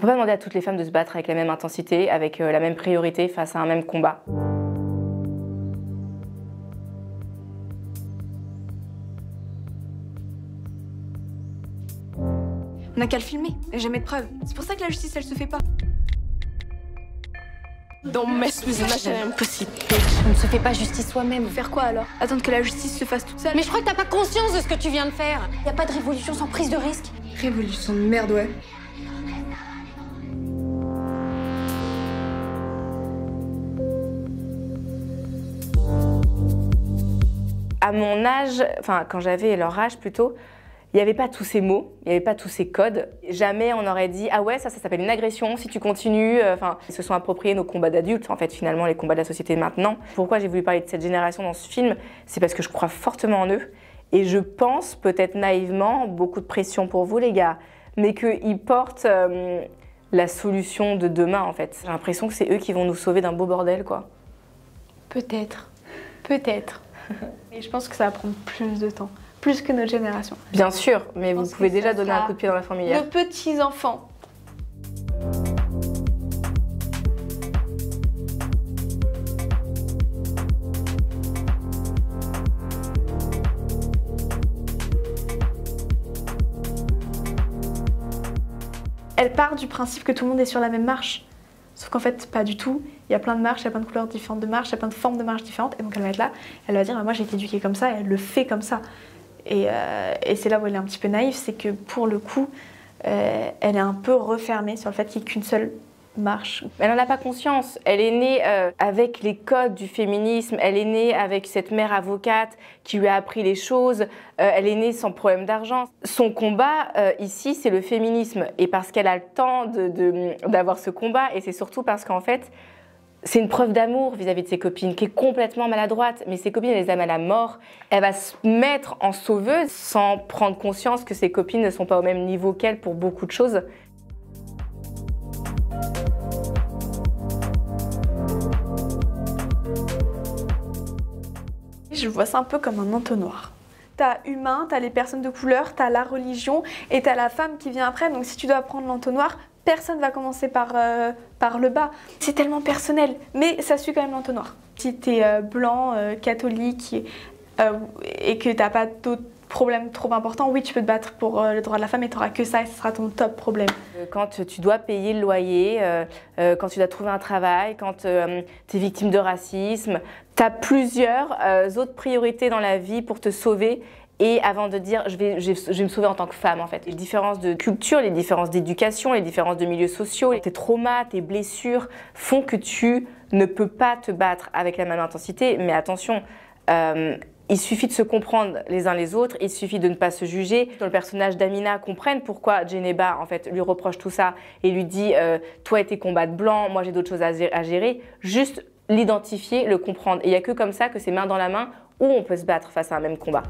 peut pas demander à toutes les femmes de se battre avec la même intensité, avec la même priorité face à un même combat. On n'a qu'à le filmer, et jamais de preuves. C'est pour ça que la justice, elle se fait pas. Don't mess with my pussy. On ne se fait pas justice soi-même. Faire quoi alors? Attendre que la justice se fasse toute seule? Mais je crois que t'as pas conscience de ce que tu viens de faire. Y a pas de révolution sans prise de risque. Révolution de merde, ouais. À mon âge, enfin quand j'avais leur âge plutôt, il n'y avait pas tous ces mots, il n'y avait pas tous ces codes. Jamais on aurait dit « Ah ouais, ça s'appelle une agression, si tu continues ». Enfin, ils se sont appropriés nos combats d'adultes, en fait, finalement, les combats de la société maintenant. Pourquoi j'ai voulu parler de cette génération dans ce film? C'est parce que je crois fortement en eux. Et je pense, peut-être naïvement, beaucoup de pression pour vous les gars, mais qu'ils portent la solution de demain, en fait. J'ai l'impression que c'est eux qui vont nous sauver d'un beau bordel, quoi. Peut-être. Peut-être. Et je pense que ça va prendre plus de temps. Plus que notre génération. Bien sûr, mais vous pouvez déjà donner un coup de pied dans la fourmilière. Nos petits-enfants. Elle part du principe que tout le monde est sur la même marche. Sauf qu'en fait, pas du tout. Il y a plein de marches, il y a plein de couleurs différentes de marches, il y a plein de formes de marches différentes. Et donc elle va être là, elle va dire « Moi j'ai été éduquée comme ça » et elle le fait comme ça. Et c'est là où elle est un petit peu naïve, c'est que pour le coup, elle est un peu refermée sur le fait qu'il n'y ait qu'une seule marche. Elle n'en a pas conscience. Elle est née avec les codes du féminisme, elle est née avec cette mère avocate qui lui a appris les choses, elle est née sans problème d'argent. Son combat ici, c'est le féminisme. Et parce qu'elle a le temps d'avoir ce combat, et c'est surtout parce qu'en fait, c'est une preuve d'amour vis-à-vis de ses copines qui est complètement maladroite, mais ses copines, elle les aime à la mort. Elle va se mettre en sauveuse sans prendre conscience que ses copines ne sont pas au même niveau qu'elle pour beaucoup de choses. Je vois ça un peu comme un entonnoir. T'as humain, t'as les personnes de couleur, t'as la religion et t'as la femme qui vient après. Donc si tu dois prendre l'entonnoir, personne va commencer par le bas. C'est tellement personnel, mais ça suit quand même l'entonnoir. Si t'es blanc, catholique et que t'as pas d'autres problèmes trop importants, oui, tu peux te battre pour le droit de la femme et t'auras que ça et ce sera ton top problème. Quand tu dois payer le loyer, quand tu dois trouver un travail, quand tu es victime de racisme, t'as plusieurs autres priorités dans la vie pour te sauver. Et avant de dire, je vais me sauver en tant que femme, en fait. Les différences de culture, les différences d'éducation, les différences de milieux sociaux, tes traumas, tes blessures font que tu ne peux pas te battre avec la même intensité. Mais attention, il suffit de se comprendre les uns les autres, il suffit de ne pas se juger. Dans le personnage d'Amina, comprenne pourquoi Djeneba, en fait, lui reproche tout ça et lui dit toi et tes combats de blanc, moi j'ai d'autres choses à gérer. Juste l'identifier, le comprendre. Et il n'y a que comme ça que c'est main dans la main où on peut se battre face à un même combat.